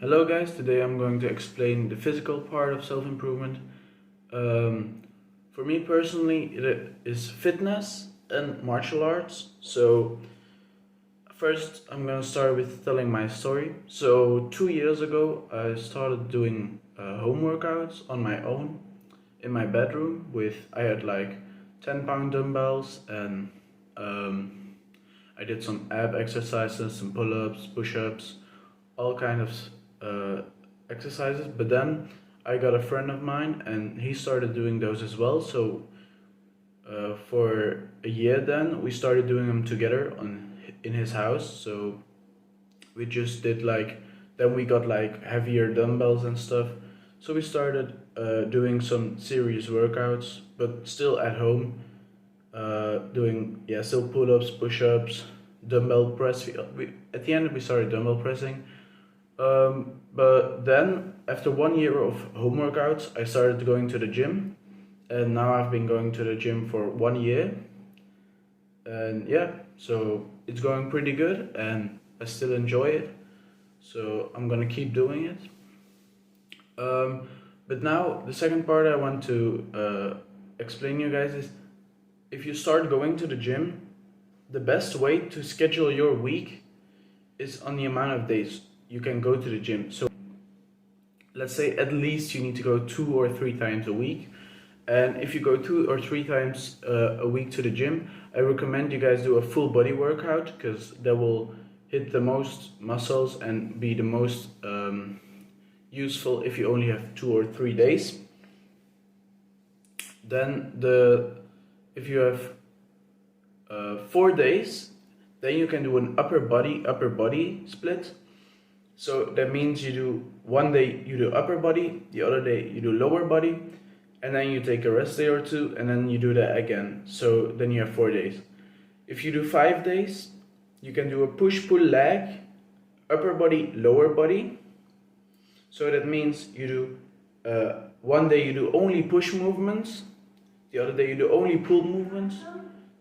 Hello guys, today I'm going to explain the physical part of self-improvement. For me personally, it is fitness and martial arts. So first I'm going to start with telling my story. So 2 years ago I started doing home workouts on my own in my bedroom I had like 10-pound dumbbells and I did some ab exercises, some pull-ups, push-ups, all kind of exercises. But then I got a friend of mine and he started doing those as well. So for a year then we started doing them together in his house. So we just did then we got like heavier dumbbells and stuff. So we started doing some serious workouts, but still at home, doing still pull-ups, push-ups, dumbbell press. At the end we started dumbbell pressing. But then after 1 year of home workouts, I started going to the gym, and now I've been going to the gym for 1 year, and yeah, so it's going pretty good, and I still enjoy it. So I'm gonna keep doing it. But now the second part I want to explain to you guys is if you start going to the gym, the best way to schedule your week is on the amount of days you can go to the gym. So let's say at least you need to go 2 or 3 times a week. And if you go 2 or 3 times a week to the gym, I recommend you guys do a full body workout because that will hit the most muscles and be the most useful if you only have 2 or 3 days. Then if you have 4 days, then you can do an upper body split. So that means you do one day you do upper body, the other day you do lower body, and then you take a rest day or two, and then you do that again. So then you have 4 days. If you do 5 days, you can do a push-pull leg, upper body, lower body. So that means you do one day you do only push movements, the other day you do only pull movements,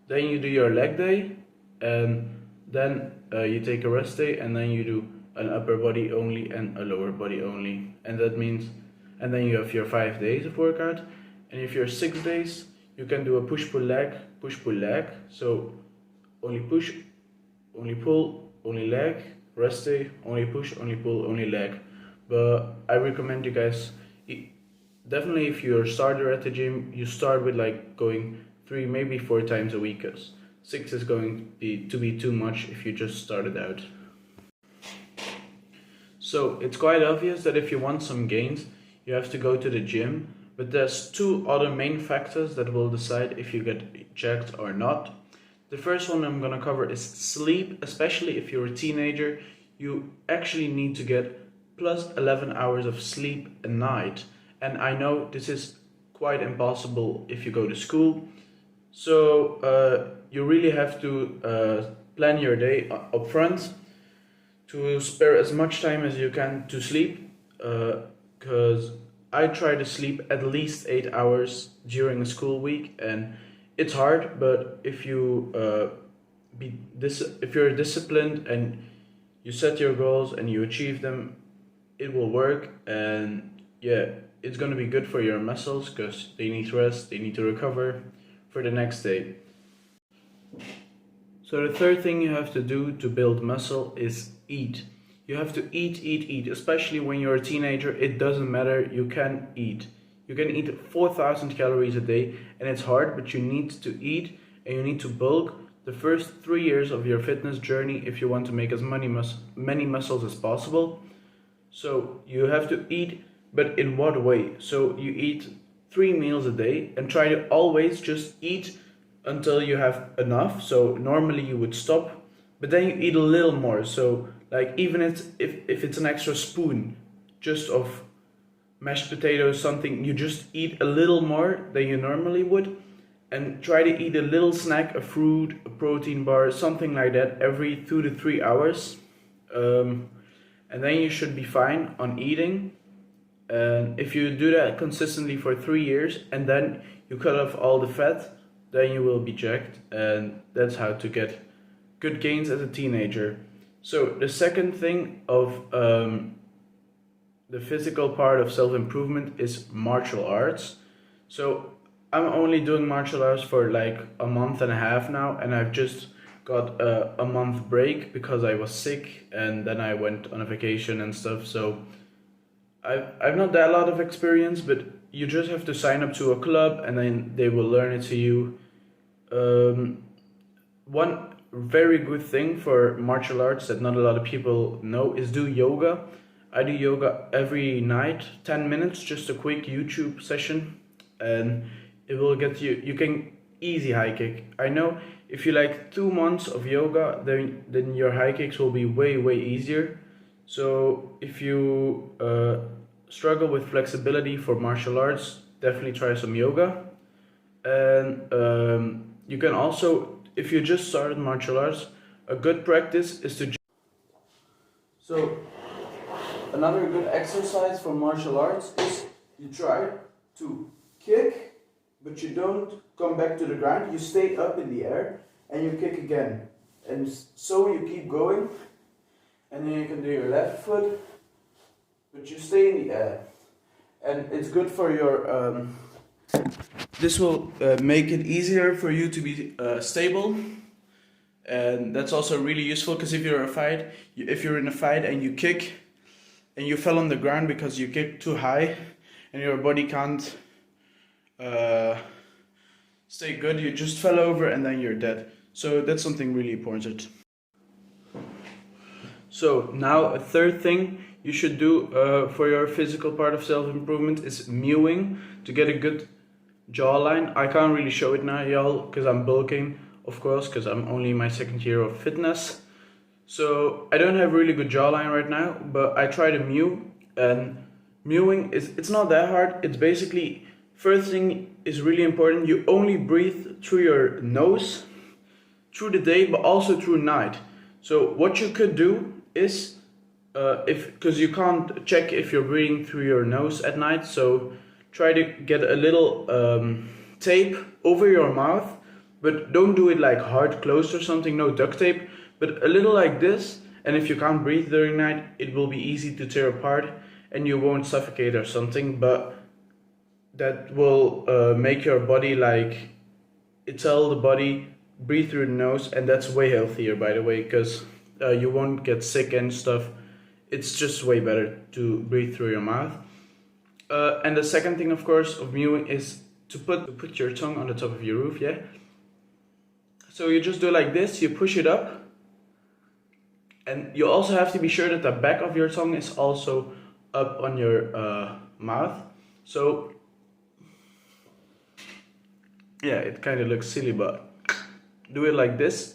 then you do your leg day, and then you take a rest day, and then you do an upper body only and a lower body only. And that means, and then you have your 5 days of workout. And if you're 6 days, you can do a push-pull leg. So only push, only pull, only leg, rest day, only push, only pull, only leg. But I recommend you guys, definitely if you're a starter at the gym, you start with like going 3, maybe 4 times a week, because 6 is going to be too much if you just started out. So it's quite obvious that if you want some gains, you have to go to the gym, but there's 2 other main factors that will decide if you get jacked or not. The first one I'm gonna cover is sleep. Especially if you're a teenager, you actually need to get plus 11 hours of sleep a night. And I know this is quite impossible if you go to school. So you really have to plan your day up front to spare as much time as you can to sleep, because I try to sleep at least 8 hours during a school week, and it's hard. But if you're disciplined and you set your goals and you achieve them, it will work. And yeah, it's gonna be good for your muscles because they need rest, they need to recover for the next day. So the third thing you have to do to build muscle is eat. You have to eat, especially when you're a teenager. It doesn't matter, you can eat. You can eat 4,000 calories a day, and it's hard, but you need to eat, and you need to bulk the first 3 years of your fitness journey if you want to make as many muscles as possible. So you have to eat, but in what way? So you eat 3 meals a day and try to always just eat until you have enough. So normally you would stop, but then you eat a little more. So like even if it's an extra spoon just of mashed potatoes, something, you just eat a little more than you normally would, and try to eat a little snack, a fruit, a protein bar, something like that every 2 to 3 hours. And then you should be fine on eating. And if you do that consistently for 3 years and then you cut off all the fat, then you will be jacked. And that's how to get good gains as a teenager. So the second thing of the physical part of self-improvement is martial arts. So I'm only doing martial arts for like a month and a half now, and I've just got a month break because I was sick and then I went on a vacation and stuff. So I've not that a lot of experience, but you just have to sign up to a club and then they will learn it to you. One very good thing for martial arts that not a lot of people know is do yoga. I do yoga every night, 10 minutes, just a quick YouTube session, and it will get you, you can easy high kick. I know if you like 2 months of yoga, then your high kicks will be way easier. So if you struggle with flexibility for martial arts, definitely try some yoga. And you can also, if you just started martial arts, a good practice is to so another good exercise for martial arts is you try to kick, but you don't come back to the ground. You stay up in the air and you kick again, and so you keep going. And then you can do your left foot, but you stay in the air. And it's good for your, this will make it easier for you to be stable. And that's also really useful because if you're in a fight and you kick and you fell on the ground because you kicked too high and your body can't stay good, you just fell over and then you're dead. So that's something really important. So now a third thing you should do for your physical part of self-improvement is mewing to get a good jawline. I can't really show it now, y'all, because I'm bulking, of course, because I'm only in my second year of fitness. So I don't have really good jawline right now, but I try to mew, and mewing it's not that hard. It's basically, first thing is really important, you only breathe through your nose through the day, but also through night. So what you could do is, because you can't check if you're breathing through your nose at night, so try to get a little tape over your mouth, but don't do it like hard closed or something, no duct tape, but a little like this. And if you can't breathe during night, it will be easy to tear apart and you won't suffocate or something, but that will make your body like, tell the body breathe through the nose, and that's way healthier, by the way, because you won't get sick and stuff. It's just way better to breathe through your mouth. And the second thing, of course, of mewing is to put your tongue on the top of your roof, yeah? So you just do like this, you push it up, and you also have to be sure that the back of your tongue is also up on your mouth. So, yeah, it kind of looks silly, but do it like this,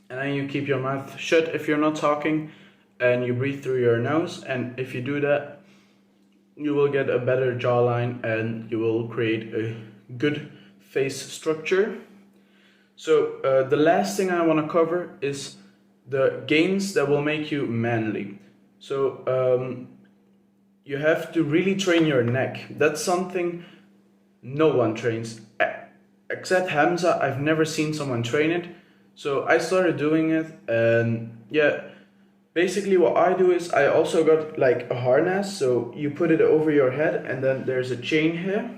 and then you keep your mouth shut if you're not talking, and you breathe through your nose. And if you do that, you will get a better jawline and you will create a good face structure. So the last thing I want to cover is the gains that will make you manly. So you have to really train your neck. That's something no one trains. Except Hamza, I've never seen someone train it. So I started doing it, and yeah, basically what I do is I also got like a harness. So you put it over your head, and then there's a chain here,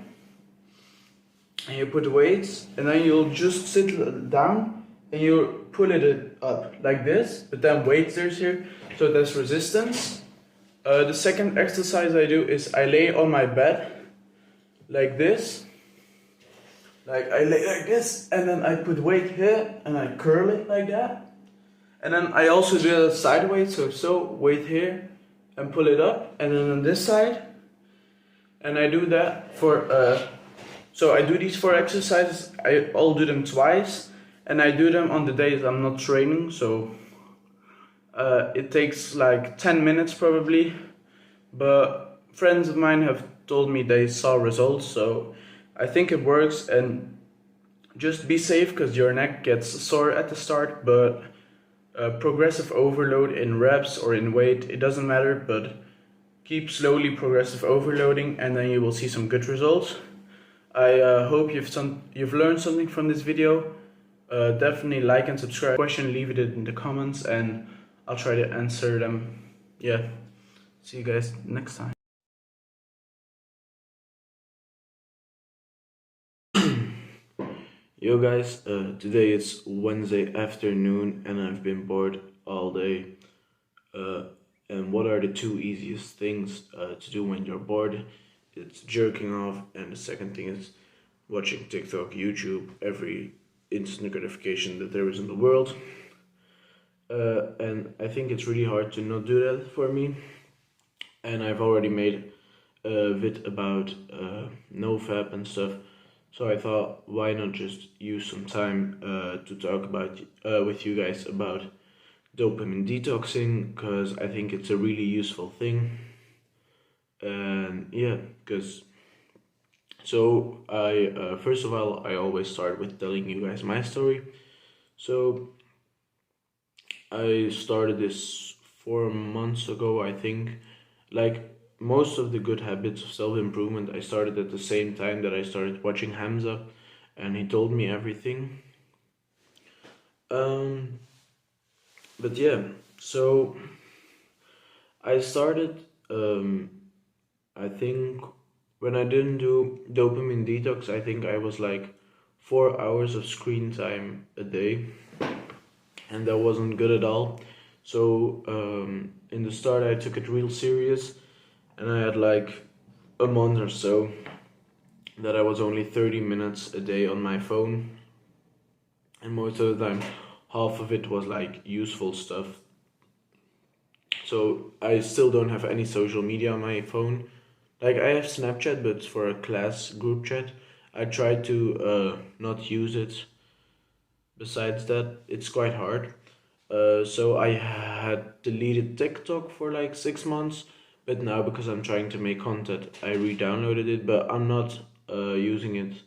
and you put weights, and then you'll just sit down and you pull it up like this, but then weights there's here, so there's resistance. The second exercise I do is I lay on my bed like this. Like I lay like this, and then I put weight here and I curl it like that. And then I also do it sideways, so weight here and pull it up, and then on this side. And I do that for, so I do these 4 exercises, I'll do them twice, and I do them on the days I'm not training, so it takes like 10 minutes probably, but friends of mine have told me they saw results, so I think it works. And just be safe, because your neck gets sore at the start, but progressive overload in reps or in weight, it doesn't matter, but keep slowly progressive overloading, and then you will see some good results. I hope you've learned something from this video. Definitely like and subscribe. Question, leave it in the comments and I'll try to answer them. Yeah. See you guys next time. Yo guys, today it's Wednesday afternoon and I've been bored all day. Uh, and what are the two easiest things to do when you're bored? It's jerking off, and the second thing is watching TikTok, YouTube, every instant gratification that there is in the world. And I think it's really hard to not do that for me. And I've already made a vid about NoFap and stuff. So I thought, why not just use some time to talk about with you guys about dopamine detoxing, because I think it's a really useful thing. And yeah, because so I first of all I always start with telling you guys my story. So I started this 4 months ago, I think. Like most of the good habits of self improvement, I started at the same time that I started watching Hamza, and he told me everything. Um, but yeah, so I started. I think when I didn't do dopamine detox, I think I was like 4 hours of screen time a day, and that wasn't good at all. So in the start, I took it real serious, and I had like a month or so that I was only 30 minutes a day on my phone, and most of the time, half of it was like useful stuff. So I still don't have any social media on my phone. Like I have Snapchat, but for a class group chat. I try to not use it. Besides that, it's quite hard. So I had deleted TikTok for like 6 months, but now because I'm trying to make content, I re-downloaded it. But I'm not using it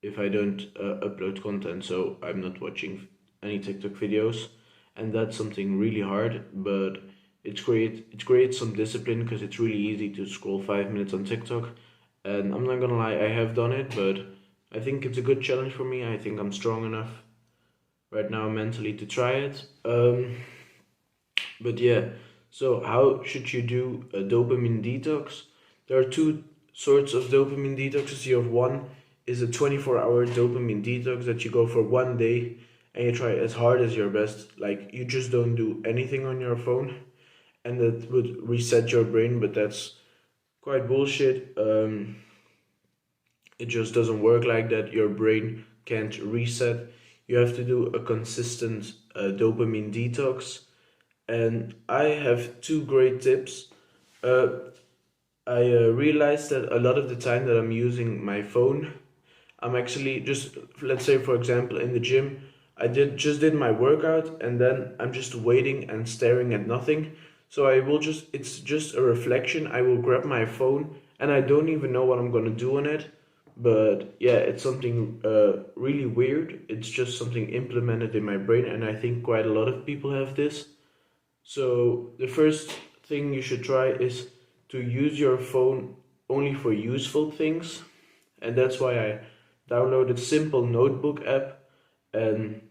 if I don't upload content, so I'm not watching any TikTok videos, and that's something really hard. But it creates some discipline because it's really easy to scroll 5 minutes on TikTok, and I'm not gonna lie, I have done it, but I think it's a good challenge for me. I think I'm strong enough right now mentally to try it. But yeah, so how should you do a dopamine detox? There are two sorts of dopamine detoxes. You have one is a 24-hour dopamine detox that you go for 1 day and you try as hard as your best. Like you just don't do anything on your phone, and that would reset your brain, but that's quite bullshit. It just doesn't work like that. Your brain can't reset. You have to do a consistent dopamine detox. And I have two great tips. Uh, I realized that a lot of the time that I'm using my phone, I'm actually just, let's say for example in the gym, I did my workout and then I'm just waiting and staring at nothing. So I will just it's just a reflection. I will grab my phone and I don't even know what I'm gonna do on it. But yeah, it's something really weird. It's just something implemented in my brain, and I think quite a lot of people have this. So the first thing you should try is to use your phone only for useful things, and that's why I downloaded Simple Notebook app, and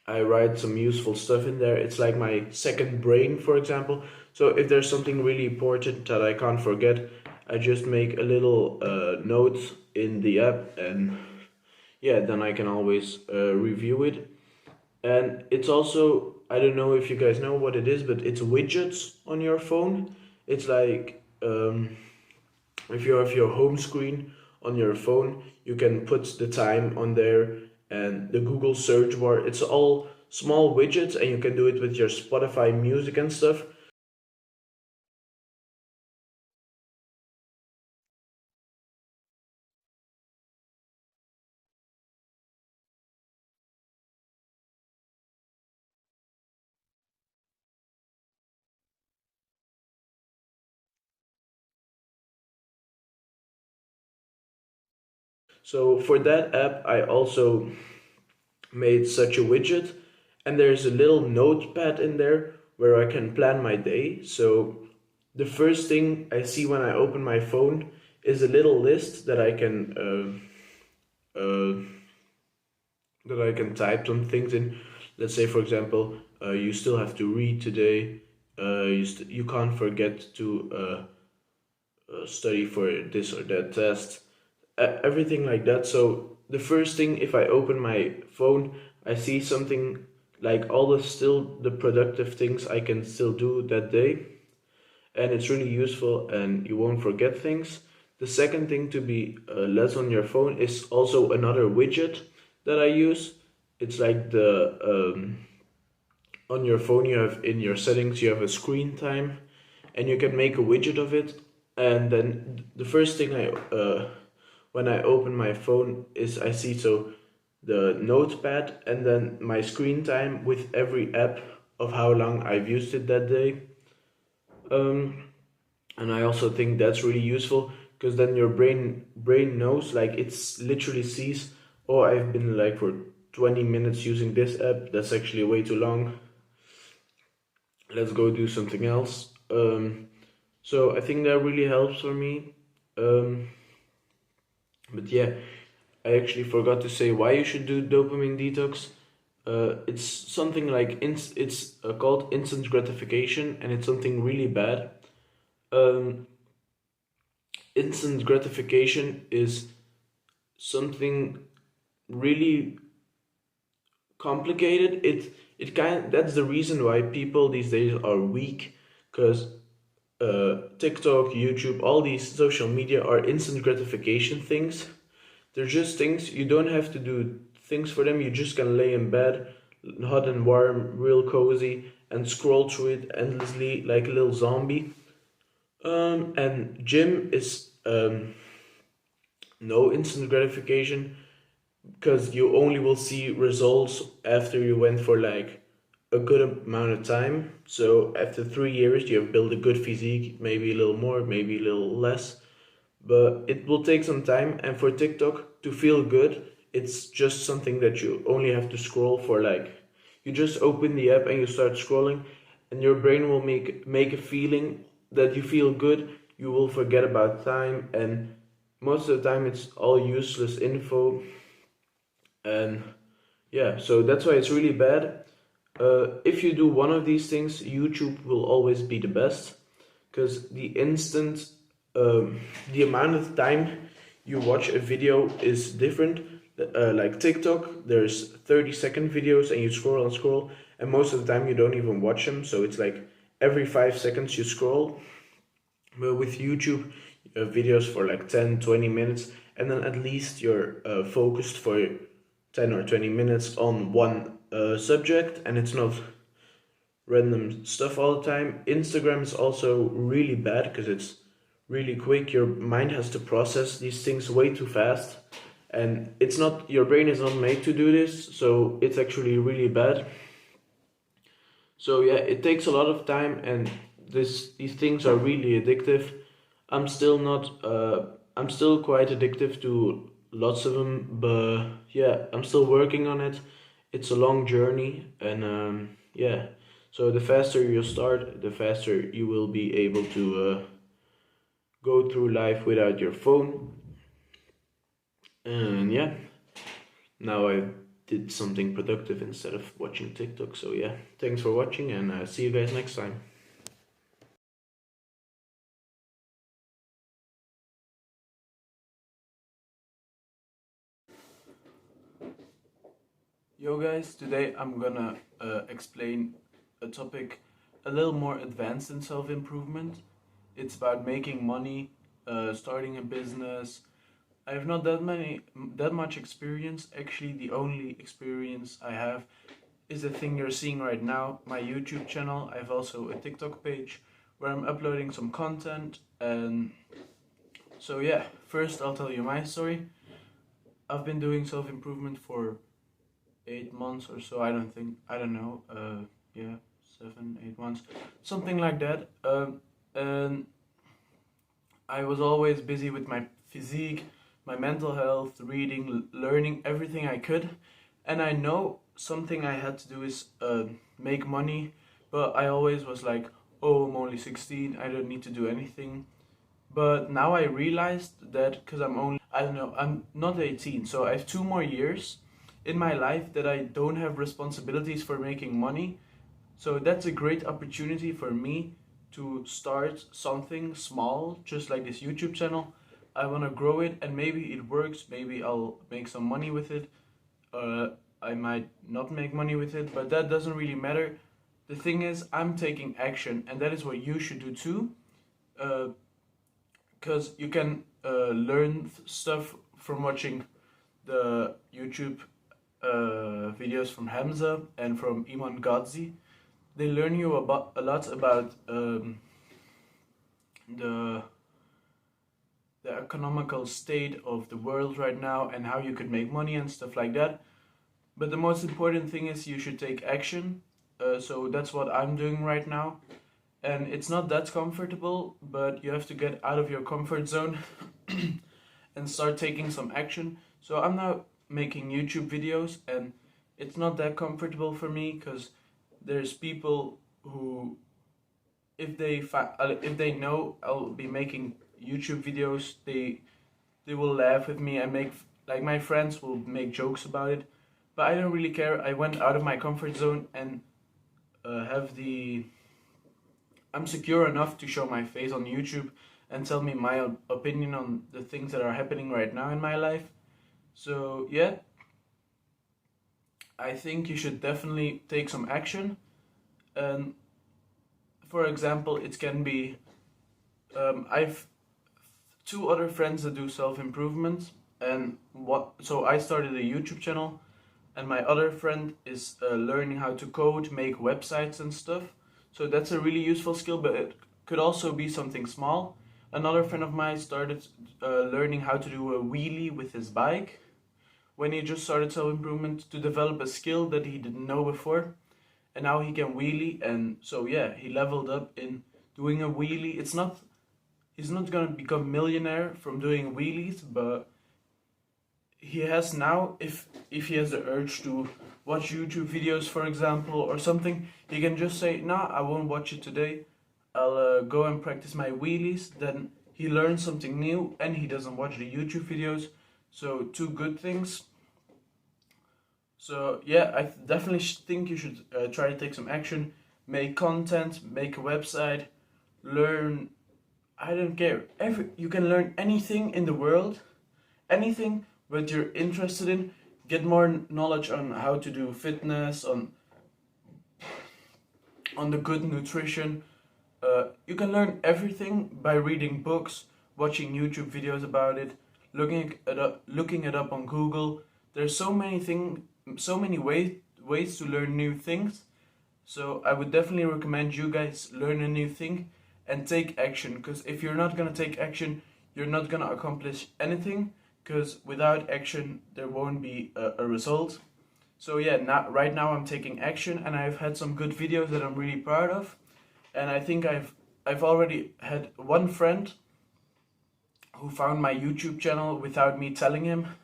I write some useful stuff in there. It's like my second brain, for example. So if there's something really important that I can't forget, I just make a little note in the app, and yeah, then I can always review it. And it's also, I don't know if you guys know what it is, but it's widgets on your phone. It's like if you have your home screen on your phone, you can put the time on there and the Google search bar. It's all small widgets, and you can do it with your Spotify music and stuff. So for that app, I also made such a widget, and there's a little notepad in there where I can plan my day. So the first thing I see when I open my phone is a little list that I can type some things in. Let's say, for example, you still have to read today. you can't forget to study for this or that test, everything like that. So the first thing, if I open my phone, I see something like all the productive things I can still do that day, and it's really useful and you won't forget things. The second thing to be less on your phone is also another widget that I use. It's like the on your phone you have in your settings you have a screen time, and you can make a widget of it. And then the first thing I when I open my phone is I see the notepad and then my screen time with every app of how long I've used it that day. Um, and I also think that's really useful because then your brain knows, like it's literally sees, oh, I've been like for 20 minutes using this app. That's actually way too long. Let's go do something else. So I think that really helps for me. Um, but yeah, I actually forgot to say why you should do dopamine detox. It's something like it's called instant gratification, and it's something really bad. Um, Instant gratification is something really complicated. That's the reason why people these days are weak, because TikTok, YouTube, all these social media are instant gratification things. They're just things you don't have to do things for them. You just can lay in bed, hot and warm, real cozy, and scroll through it endlessly like a little zombie. And gym is no instant gratification because you only will see results after you went for like a good amount of time. So after 3 years, you have built a good physique, maybe a little more, maybe a little less, but it will take some time. And for TikTok to feel good, it's just something that you only have to scroll for like, you just open the app and you start scrolling, and your brain will make a feeling that you feel good. You will forget about time, and most of the time it's all useless info. And yeah, so that's why it's really bad. If you do one of these things, YouTube will always be the best because the amount of time you watch a video is different. Like TikTok, there's 30-second videos and you scroll and scroll, and most of the time you don't even watch them. So it's like every 5 seconds you scroll. But with YouTube, you have videos for like 10, 20 minutes, and then at least you're focused for 10 or 20 minutes on one subject, and it's not random stuff all the time. Instagram is also really bad because it's really quick. Your mind has to process these things way too fast, and it's not, your brain is not made to do this, so it's actually really bad. So yeah, it takes a lot of time, and these things are really addictive. I'm still quite addictive to lots of them, but yeah, I'm still working on it. It's a long journey, and yeah. So the faster you start, the faster you will be able to go through life without your phone. And yeah, now I did something productive instead of watching TikTok. So yeah, thanks for watching, and see you guys next time. Yo guys, today I'm gonna explain a topic a little more advanced in self-improvement. It's about making money, starting a business. I have not that much experience. Actually, the only experience I have is the thing you're seeing right now, my YouTube channel. I have also a TikTok page where I'm uploading some content. And so yeah, first I'll tell you my story. I've been doing self-improvement for 8 months or so. I don't know. Yeah, 7, 8 months, something like that. And I was always busy with my physique, my mental health, reading, learning everything I could. And I know something I had to do is make money, but I always was like, oh, I'm only 16, I don't need to do anything. But now I realized that because I don't know, I'm not 18, so I have 2 more years in my life that I don't have responsibilities for making money. So that's a great opportunity for me to start something small, just like this YouTube channel. I want to grow it, and maybe it works. Maybe I'll make some money with it. Uh, I might not make money with it, but that doesn't really matter. The thing is, I'm taking action, and that is what you should do too. Because you can learn stuff from watching the YouTube videos from Hamza and from Iman Ghazi. They learn you about a lot about the the economical state of the world right now and how you could make money and stuff like that. But the most important thing is you should take action. So that's what I'm doing right now. And it's not that comfortable, but you have to get out of your comfort zone and start taking some action. So I'm now making YouTube videos, and it's not that comfortable for me because there's people who, if they know I'll be making YouTube videos, they will laugh with me and make, like, my friends will make jokes about it, but I don't really care. I went out of my comfort zone and I'm secure enough to show my face on YouTube and tell me my opinion on the things that are happening right now in my life. So yeah, I think you should definitely take some action. And for example, it can be I've two other friends that do self-improvement, and so I started a YouTube channel, and my other friend is learning how to code, make websites and stuff. So that's a really useful skill, but it could also be something small. Another friend of mine started learning how to do a wheelie with his bike when he just started self-improvement, to develop a skill that he didn't know before, and now he can wheelie. And so yeah, he leveled up in doing a wheelie. He's not gonna become millionaire from doing wheelies, but he has now, if he has the urge to watch YouTube videos, for example, or something, he can just say, nah, I won't watch it today. I'll go and practice my wheelies. Then he learns something new and he doesn't watch the YouTube videos. So two good things. So yeah, I definitely think you should try to take some action, make content, make a website, learn. I don't care. You can learn anything in the world, anything that you're interested in. Get more knowledge on how to do fitness, on the good nutrition. You can learn everything by reading books, watching YouTube videos about it, looking it up on Google. There's so many ways to learn new things. So I would definitely recommend you guys learn a new thing and take action. Because if you're not gonna take action, you're not gonna accomplish anything. Because without action, there won't be a result. So yeah, right now I'm taking action, and I've had some good videos that I'm really proud of. And I think I've already had one friend who found my YouTube channel without me telling him,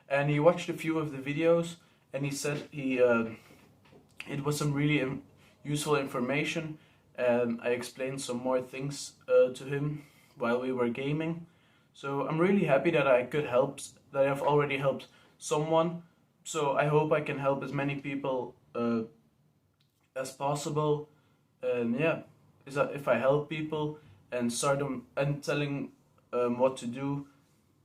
and he watched a few of the videos, and he said it was some really useful information, and I explained some more things to him while we were gaming. So I'm really happy that that I've already helped someone. So I hope I can help as many people as possible. And yeah, is that if I help people and start them and telling what to do,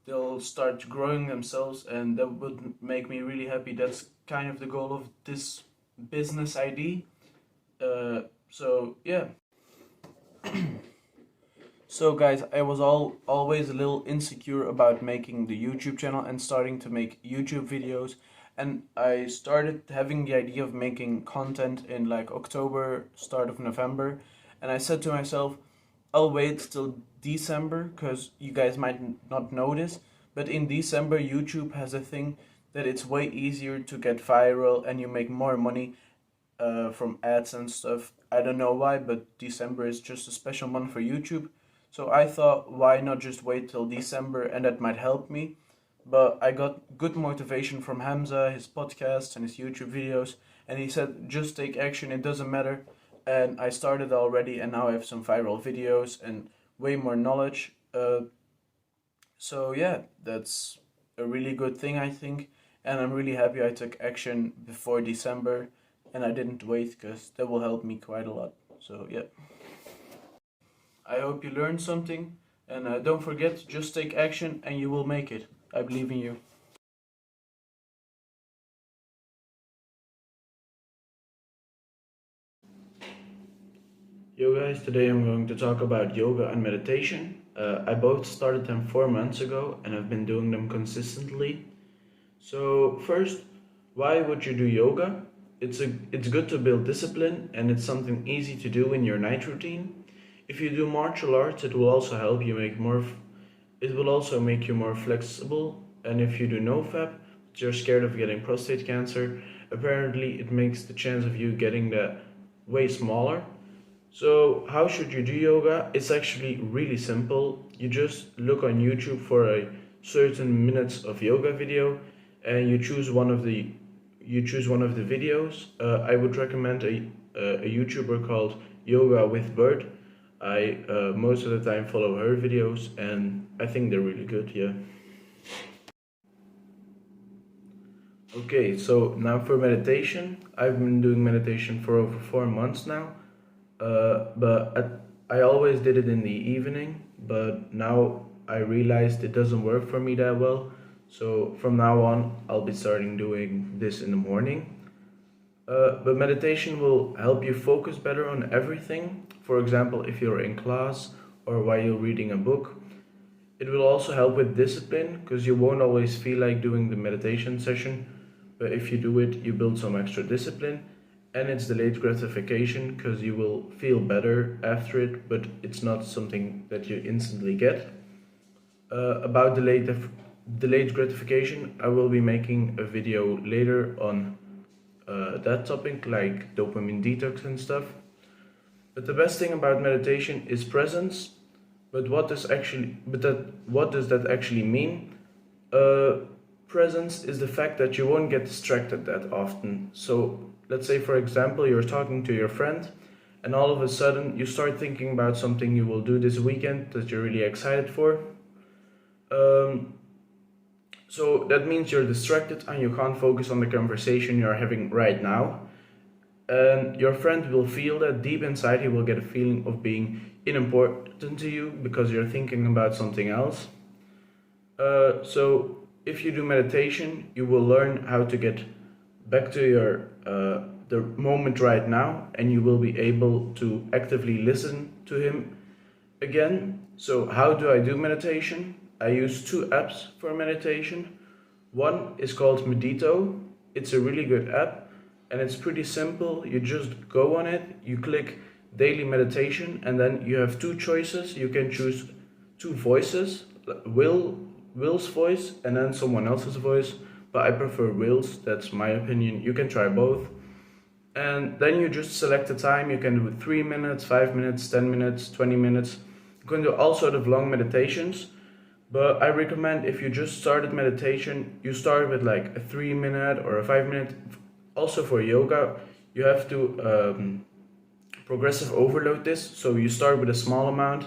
they'll start growing themselves, and that would make me really happy. That's kind of the goal of this business idea. So yeah. So guys, I was always a little insecure about making the YouTube channel and starting to make YouTube videos, and I started having the idea of making content in like October, start of November, and I said to myself, I'll wait till December, because you guys might not notice, but in December YouTube has a thing that it's way easier to get viral and you make more money from ads and stuff. I don't know why, but December is just a special month for YouTube. So I thought, why not just wait till December, and that might help me. But I got good motivation from Hamza, his podcast and his YouTube videos, and he said, just take action, it doesn't matter. And I started already, and now I have some viral videos and way more knowledge. So yeah, that's a really good thing, I think. And I'm really happy I took action before December. and I didn't wait, because that will help me quite a lot. So yeah, I hope you learned something, and don't forget, just take action and you will make it. I believe in you. Yo guys, today I'm going to talk about yoga and meditation. I both started them 4 months ago and I've been doing them consistently. So first, why would you do yoga? It's good to build discipline, and it's something easy to do in your night routine. If you do martial arts, it will also help you it will also make you more flexible. And if you do NoFap, but you're scared of getting prostate cancer, apparently it makes the chance of you getting that way smaller. So, how should you do yoga? It's actually really simple. You just look on YouTube for a certain minutes of yoga video, and you choose one of the videos. I would recommend a YouTuber called Yoga with Bird. I most of the time follow her videos, and I think they're really good. Yeah. Okay, so now for meditation. I've been doing meditation for over 4 months now. But I always did it in the evening, but now I realized it doesn't work for me that well. So from now on, I'll be starting doing this in the morning. But meditation will help you focus better on everything. For example, if you're in class or while you're reading a book. It will also help with discipline, because you won't always feel like doing the meditation session, but if you do it, you build some extra discipline. And it's delayed gratification, because you will feel better after it, but it's not something that you instantly get. About delayed gratification, I will be making a video later on that topic, like dopamine detox and stuff. But the best thing about meditation is presence. But what does that actually mean? Presence is the fact that you won't get distracted that often. So let's say, for example, you're talking to your friend, and all of a sudden you start thinking about something you will do this weekend that you're really excited for. So that means you're distracted and you can't focus on the conversation you're having right now. And your friend will feel that deep inside. He will get a feeling of being unimportant to you because you're thinking about something else. So if you do meditation, you will learn how to get back to your the moment right now, and you will be able to actively listen to him again. So how do I do meditation? I use 2 apps for meditation. One is called Medito. It's a really good app, and it's pretty simple. You just go on it, you click daily meditation, and then you have 2 choices. You can choose 2 voices, Will's voice and then someone else's voice, but I prefer Will's, that's my opinion. You can try both. And then you just select the time. You can do 3 minutes, 5 minutes, 10 minutes, 20 minutes. You can do all sort of long meditations. But I recommend, if you just started meditation, you start with like a 3-minute or a 5-minute. Also for yoga, you have to progressive overload this. So you start with a small amount.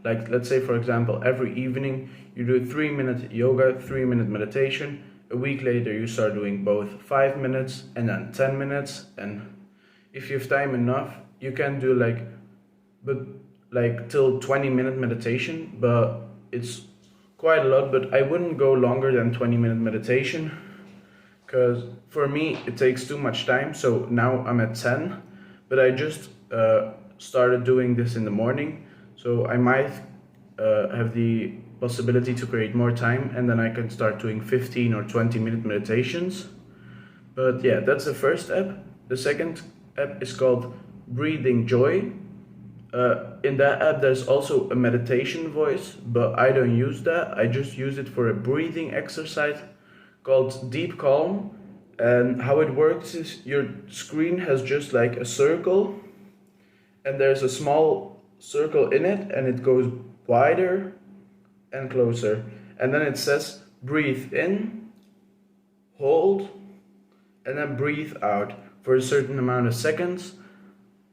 Like, let's say, for example, every evening you do 3-minute yoga, 3-minute meditation. A week later you start doing both 5 minutes and then 10 minutes. And if you have time enough, you can do till 20-minute meditation, but it's quite a lot. But I wouldn't go longer than 20-minute meditation, because for me it takes too much time. So now I'm at 10, but I just started doing this in the morning, so I might have the possibility to create more time, and then I can start doing 15 or 20-minute meditations. But yeah, that's the first app. The second app is called Breathing Joy. In that app there's also a meditation voice, but I don't use that. I just use it for a breathing exercise called Deep Calm. And how it works is, your screen has just like a circle, and there's a small circle in it, and it goes wider and closer, and then it says breathe in, hold, and then breathe out for a certain amount of seconds.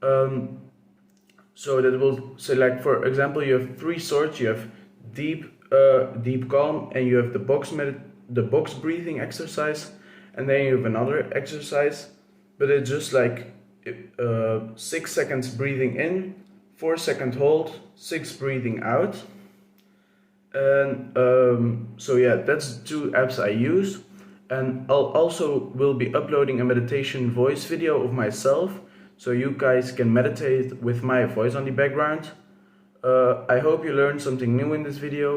So that will say, like, for example, you have 3 sorts. You have deep calm, and you have the box breathing exercise, and then you have another exercise but it's just like 6 seconds breathing in, 4 second hold, 6 breathing out. And so yeah, that's the 2 apps I use. And I'll also will be uploading a meditation voice video of myself, so you guys can meditate with my voice on the background. I hope you learned something new in this video.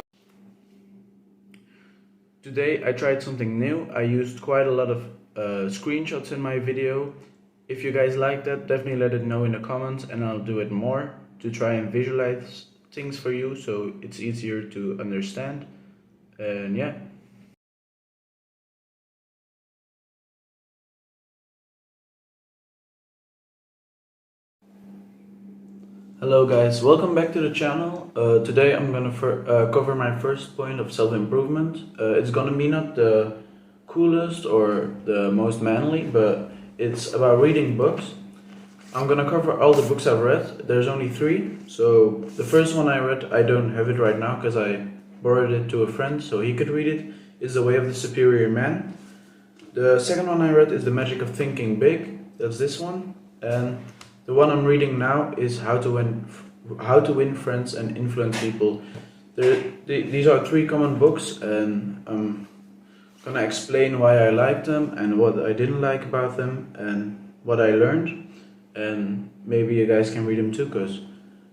Today I tried something new. I used quite a lot of screenshots in my video. If you guys like that, definitely let it know in the comments and I'll do it more to try and visualize things for you so it's easier to understand. And yeah. Hello guys, welcome back to the channel. Today I'm gonna cover my first point of self-improvement. It's gonna be not the coolest or the most manly, but it's about reading books. I'm gonna cover all the books I've read. There's only 3. So the first one I read, I don't have it right now because I borrowed it to a friend so he could read it, is The Way of the Superior Man. The second one I read is The Magic of Thinking Big. That's this one. And the one I'm reading now is How to Win Friends and Influence People. These are 3 common books, and I'm gonna explain why I like them and what I didn't like about them and what I learned. And maybe you guys can read them too, because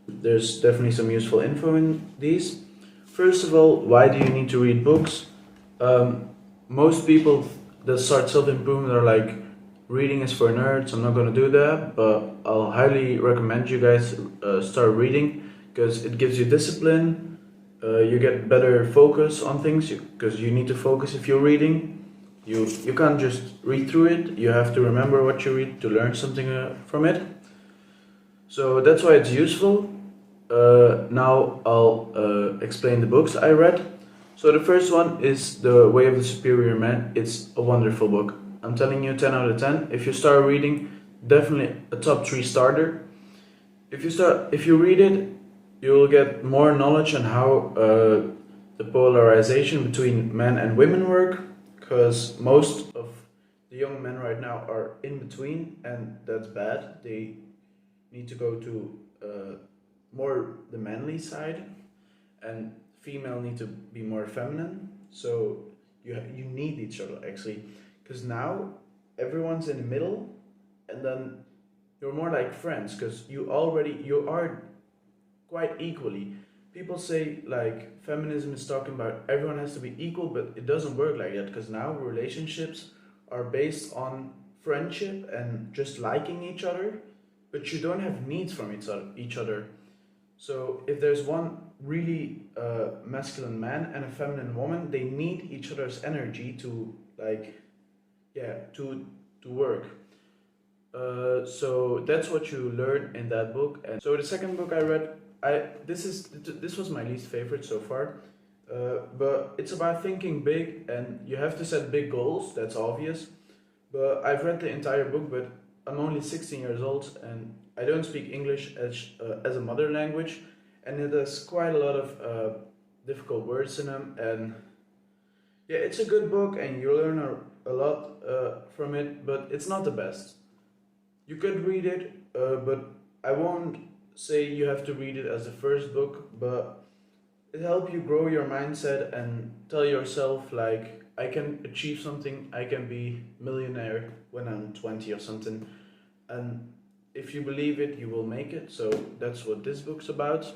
there's definitely some useful info in these. First of all, why do you need to read books? Most people that start self-improvement are like, reading is for nerds, I'm not gonna do that, but I'll highly recommend you guys start reading, because it gives you discipline, you get better focus on things, because you need to focus if you're reading. You can't just read through it, you have to remember what you read to learn something from it. So that's why it's useful. Now I'll explain the books I read. So the first one is The Way of the Superior Man. It's a wonderful book. I'm telling you, 10 out of 10. If you start reading, definitely a top 3 starter. If you read it, you'll get more knowledge on how the polarization between men and women work, because most of the young men right now are in between, and that's bad. They need to go to more the manly side, and female need to be more feminine. So you need each other actually. Because now everyone's in the middle, and then you're more like friends, because you are quite equally. People say like feminism is talking about everyone has to be equal, but it doesn't work like that, because now relationships are based on friendship and just liking each other, but you don't have needs from each other. So if there's one really masculine man and a feminine woman, they need each other's energy to to work. So that's what you learn in that book. And so the second book I read, this was my least favorite so far, but it's about thinking big, and you have to set big goals. That's obvious. But I've read the entire book, but I'm only 16 years old, and I don't speak English as a mother language, and it has quite a lot of difficult words in them. And yeah, it's a good book, and you learn a lot from it, but it's not the best. You could read it, but I won't say you have to read it as the first book, but it helps you grow your mindset and tell yourself like, I can achieve something, I can be millionaire when I'm 20 or something. And if you believe it, you will make it. So that's what this book's about.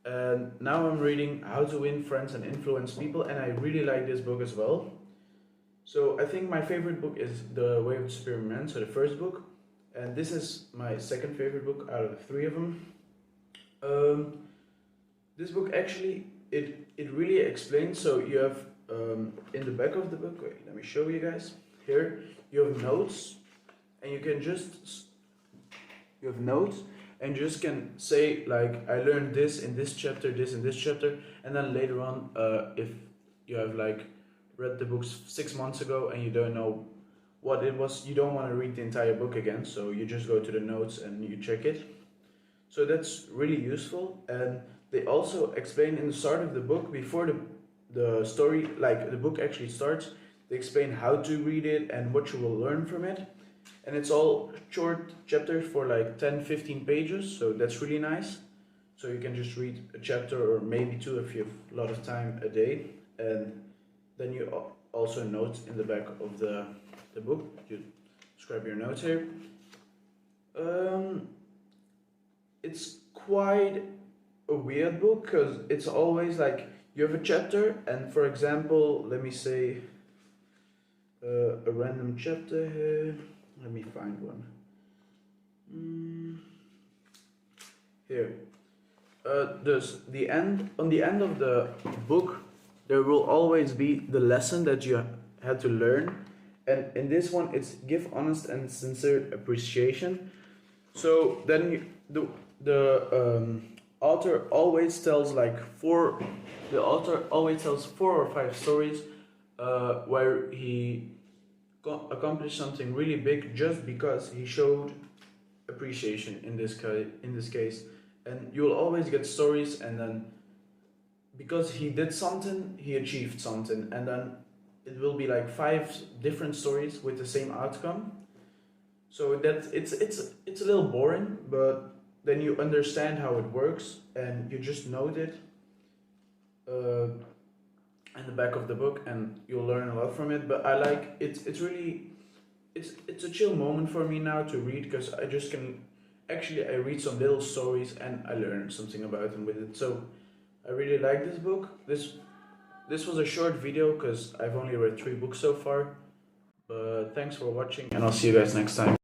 And now I'm reading How to Win Friends and Influence People, and I really like this book as well. So I think my favorite book is The Way of the Superior Man, so the first book. And this is my second favorite book out of the 3 of them. This book actually, it really explains. So you have in the back of the book, wait, let me show you guys. Here you have notes, and you have notes, and you just can say like, I learned this in this chapter, this in this chapter, and then later on, if you have like read the books 6 months ago and you don't know what it was, you don't want to read the entire book again, so you just go to the notes and you check it. So that's really useful. And they also explain in the start of the book, before the story, like the book actually starts, they explain how to read it and what you will learn from it. and it's all short chapters for like 10-15 pages, so that's really nice. So you can just read a chapter or maybe two if you have a lot of time a day, and then you also note in the back of the book. You scribe your notes here. It's quite a weird book because it's always like you have a chapter, and for example, let me say a random chapter here. Let me find one. Here. There's the end. On the end of the book, there will always be the lesson that you had to learn, and in this one, it's give honest and sincere appreciation. So then the author always tells like four. The author always tells 4 or 5 stories where he accomplished something really big just because he showed appreciation in this case. And you'll always get stories, and then because he did something, he achieved something, and then it will be like 5 different stories with the same outcome. So that it's a little boring, but then you understand how it works, and you just note it in the back of the book, and you'll learn a lot from it. But I like it. It's really it's a chill moment for me now to read, because I just can actually I read some little stories and I learn something about them with it. So I really like this book. This was a short video because I've only read 3 books so far. But thanks for watching, and I'll see you guys next time.